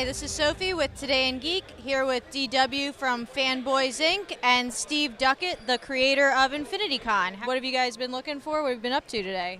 Hi, this is Sophie with TodayInGEEK, here with DW from FanboysInc's and Steve Duckett, the creator of InfinityCon. What have you guys been looking for? What have you been up to today?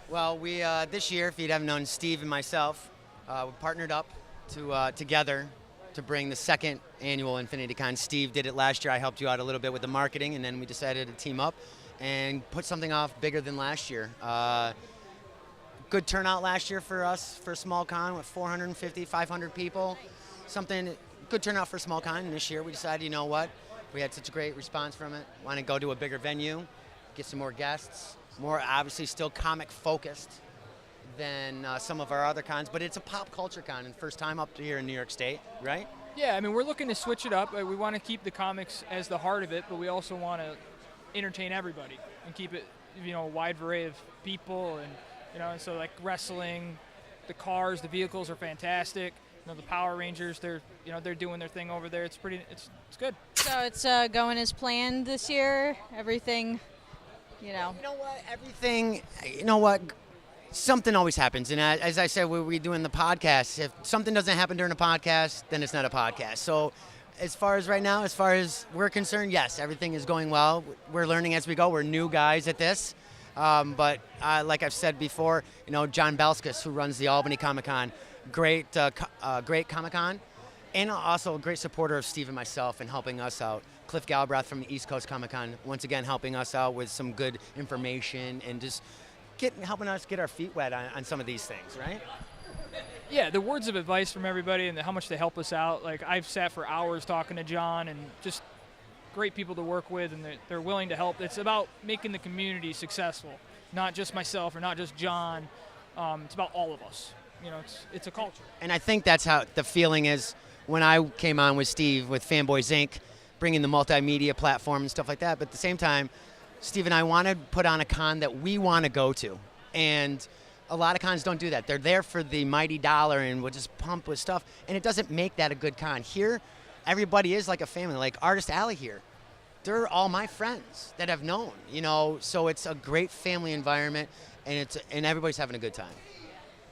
Well, we this year, if you haven't known, Steve and myself, we partnered up to together to bring the second annual InfinityCon. Steve did it last year. I helped you out a little bit with the marketing, and then we decided to team up and put something off bigger than last year. Good turnout last year for us for a small con with 450, 500 people. Something good turnout for a small con. And this year we decided, you know what? We had such a great response from it. Want to go to a bigger venue, get some more guests, more obviously still comic focused than some of our other cons, but it's a pop culture con and first time up here in New York State, right? Yeah, I mean, we're looking to switch it up. We want to keep the comics as the heart of it, but we also want to entertain everybody and keep it, a wide array of people and so like wrestling, the cars, the vehicles are fantastic. The Power Rangers, they're doing their thing over there. It's good. So it's going as planned this year. Everything, You know what? Something always happens, and as I said, we doing the podcast. If something doesn't happen during a podcast, then it's not a podcast. So, as far as right now, as far as we're concerned, yes, everything is going well. We're learning as we go. We're new guys at this. But like I've said before, John Belskis, who runs the Albany Comic-Con, great Comic-Con, and also a great supporter of Steve and myself and helping us out. Cliff Galbraith from the East Coast Comic-Con, once again helping us out with some good information and just helping us get our feet wet on some of these things, right? Yeah, the words of advice from everybody and how much they help us out. Like, I've sat for hours talking to John and just great people to work with, and they're willing to help. It's about making the community successful, not just myself or not just John. It's about all of us. It's a culture. And I think that's how the feeling is when I came on with Steve with Fanboys Inc., bringing the multimedia platform and stuff like that. But at the same time, Steve and I want to put on a con that we want to go to. And a lot of cons don't do that. They're there for the mighty dollar and will just pump with stuff. And it doesn't make that a good con. Here, everybody is like a family, like Artist Alley here. They're all my friends that I've known, so it's a great family environment, and everybody's having a good time.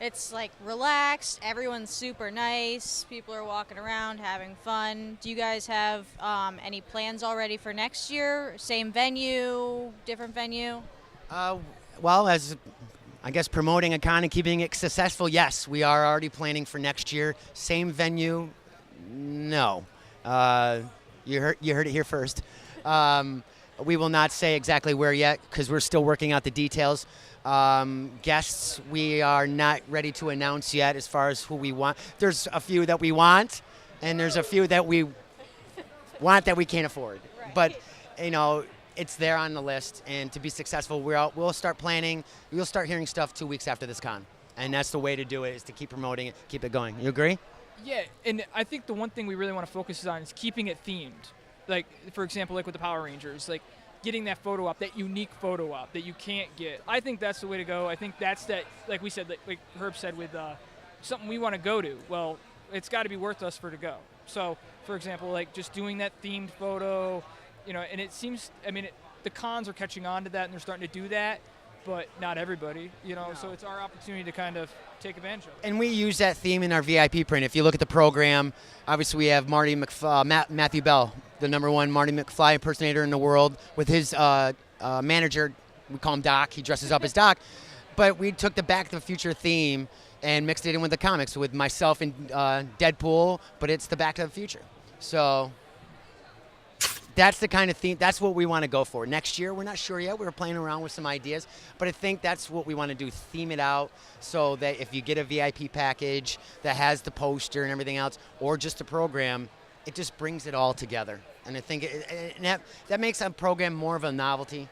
it's like relaxed. Everyone's super nice. People are walking around having fun. Do you guys have any plans already for next year? Same venue, different venue? Well, as I guess promoting a con and keeping it successful, yes, we are already planning for next year. Same venue, no. You heard it here first. We will not say exactly where yet because we're still working out the details. Guests, we are not ready to announce yet as far as who we want. There's a few that we want, and there's a few that we want that we can't afford. Right. But, it's there on the list, and to be successful, we'll start planning. You'll start hearing stuff 2 weeks after this con, and that's the way to do it, is to keep promoting it, keep it going. You agree? Yeah, and I think the one thing we really want to focus on is keeping it themed. Like, for example, like with the Power Rangers, like getting that photo op, that unique photo op that you can't get. I think that's the way to go. I think that's that, like we said, like Herb said, with something we want to go to. Well, it's got to be worth us for to go. So, for example, like just doing that themed photo, and it seems, the cons are catching on to that and they're starting to do that, but not everybody, No. So it's our opportunity to kind of take advantage of it. And we use that theme in our VIP print. If you look at the program, obviously we have Matthew Bell, the #1 Marty McFly impersonator in the world, with his manager. We call him Doc. He dresses up as Doc. But we took the Back to the Future theme and mixed it in with the comics, with myself and Deadpool, but it's the Back to the Future. So that's the kind of theme, that's what we want to go for. Next year, we're not sure yet. We're playing around with some ideas, but I think that's what we want to do, theme it out so that if you get a VIP package that has the poster and everything else, or just the program, it just brings it all together. And I think that makes a program more of a novelty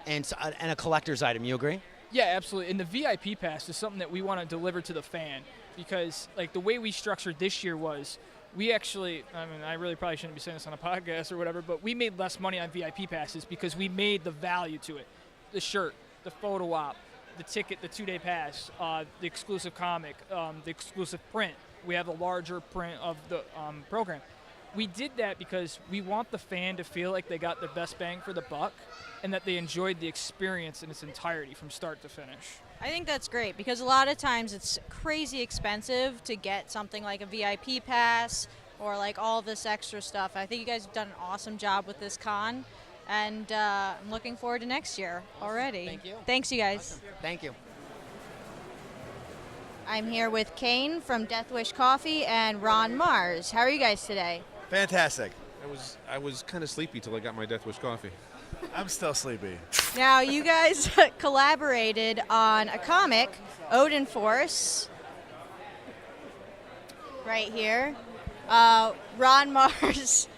and a collector's item. You agree? Yeah, absolutely. And the VIP pass is something that we want to deliver to the fan, because like the way we structured this year was, we actually, I really probably shouldn't be saying this on a podcast or whatever, but we made less money on VIP passes because we made the value to it. The shirt, the photo op, the ticket, the 2-day pass, the exclusive comic, the exclusive print. We have a larger print of the program. we did that because we want the fan to feel like they got their best bang for the buck and that they enjoyed the experience in its entirety from start to finish. I think that's great because a lot of times it's crazy expensive to get something like a VIP pass or like all this extra stuff. I think you guys have done an awesome job with this con, and I'm looking forward to next year already. Thank you. Thanks, you guys. Awesome. Thank you. I'm here with Kane from Deathwish Coffee and Ron Mars. How are you guys today? Fantastic. I was kind of sleepy till I got my Deathwish coffee. I'm still sleepy. Now, you guys collaborated on a comic, Odinforce, right here. Ron Mars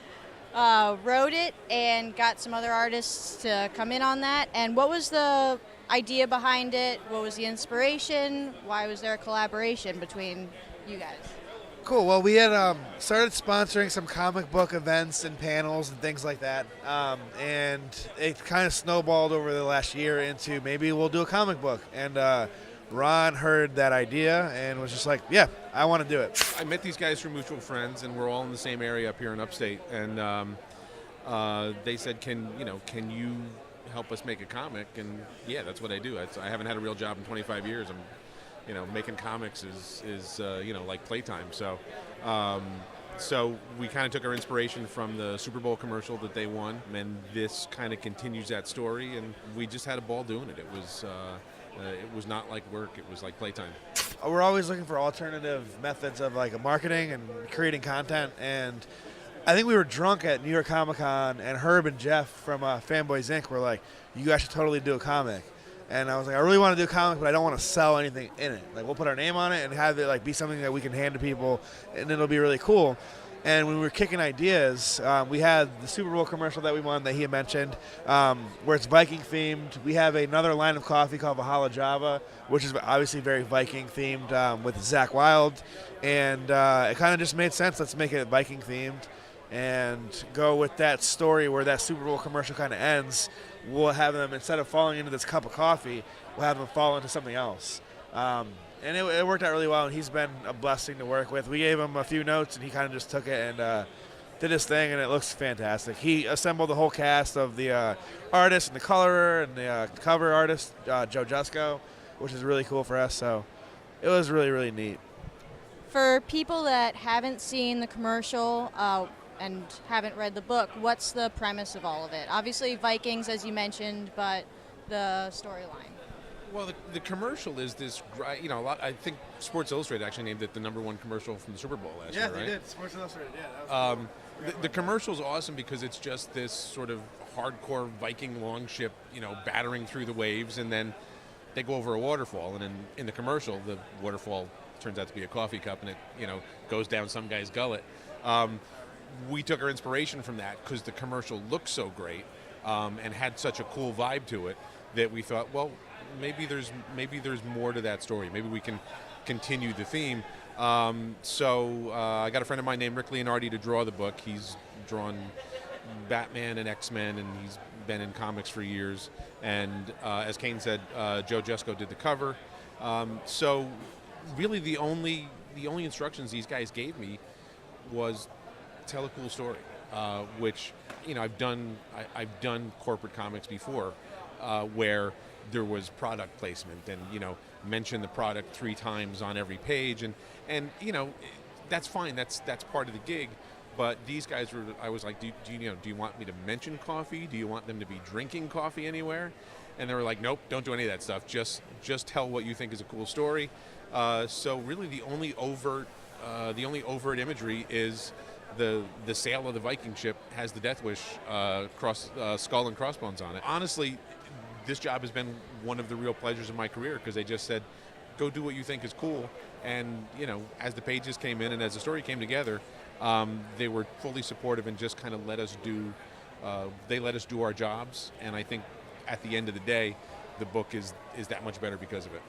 wrote it and got some other artists to come in on that. And what was the idea behind it? What was the inspiration? Why was there a collaboration between you guys? Cool. Well, we had started sponsoring some comic book events and panels and things like that. And it kind of snowballed over the last year into maybe we'll do a comic book. And Ron heard that idea and was just like, yeah, I want to do it. I met these guys through mutual friends, and we're all in the same area up here in Upstate. And they said, can you help us make a comic? And yeah, that's what I do. I haven't had a real job in 25 years. Making comics is like playtime. So we kind of took our inspiration from the Super Bowl commercial that they won, and this kind of continues that story. And we just had a ball doing it. It was not like work. It was like playtime. We're always looking for alternative methods of like marketing and creating content. And I think we were drunk at New York Comic Con, and Herb and Jeff from FanboysInc's were like, "You guys should totally do a comic." And I was like, I really want to do a comic, but I don't want to sell anything in it. Like, we'll put our name on it and have it like be something that we can hand to people, and it'll be really cool. And when we were kicking ideas, we had the Super Bowl commercial that we won that he had mentioned, where it's Viking themed. We have another line of coffee called Valhalla Java, which is obviously very Viking themed, with Zach Wilde. And it kind of just made sense. Let's make it Viking themed and go with that story where that Super Bowl commercial kind of ends. We'll have them, instead of falling into this cup of coffee, we'll have them fall into something else. And it worked out really well, and he's been a blessing to work with. We gave him a few notes, and he kind of just took it and did his thing, and it looks fantastic. He assembled the whole cast of the artist and the colorer and the cover artist, Joe Jusko, which is really cool for us. So it was really, really neat. For people that haven't seen the commercial and haven't read the book, what's the premise of all of it? Obviously Vikings, as you mentioned, but the storyline. Well, the commercial is this, a lot. I think Sports Illustrated actually named it the #1 commercial from the Super Bowl last year, right? Yeah, they did. Sports Illustrated, yeah. That was the commercial's awesome because it's just this sort of hardcore Viking longship, battering through the waves, and then they go over a waterfall, and in the commercial, the waterfall turns out to be a coffee cup, and it, goes down some guy's gullet. We took our inspiration from that because the commercial looked so great and had such a cool vibe to it that we thought, well, maybe there's more to that story. Maybe we can continue the theme. So I got a friend of mine named Rick Leonardi to draw the book. He's drawn Batman and X-Men, and he's been in comics for years. And as Kane said, Joe Jusko did the cover. So really the only instructions these guys gave me was tell a cool story, which I've done corporate comics before, where there was product placement and mention the product 3 times on every page, and that's fine, that's part of the gig. But these guys were, I was like, do you want me to mention coffee? Do you want them to be drinking coffee anywhere? And they were like, nope, don't do any of that stuff. Just tell what you think is a cool story. So really the only overt imagery is the sail of the Viking ship has the Deathwish skull and crossbones on it. Honestly, this job has been one of the real pleasures of my career because they just said, go do what you think is cool. And as the pages came in and as the story came together, they were fully supportive and just kind of let us do our jobs. And I think at the end of the day, the book is that much better because of it.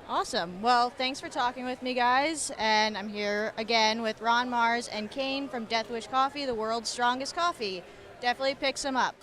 Awesome. Well, thanks for talking with me, guys. And I'm here again with Ron Mars and Kane from Deathwish Coffee, the world's strongest coffee. Definitely pick some up.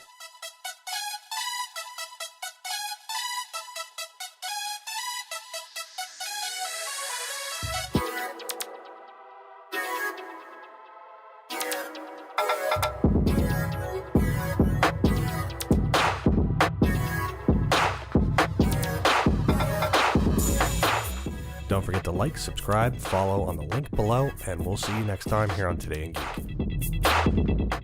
Don't forget to like, subscribe, follow on the link below, and we'll see you next time here on Today in Geek.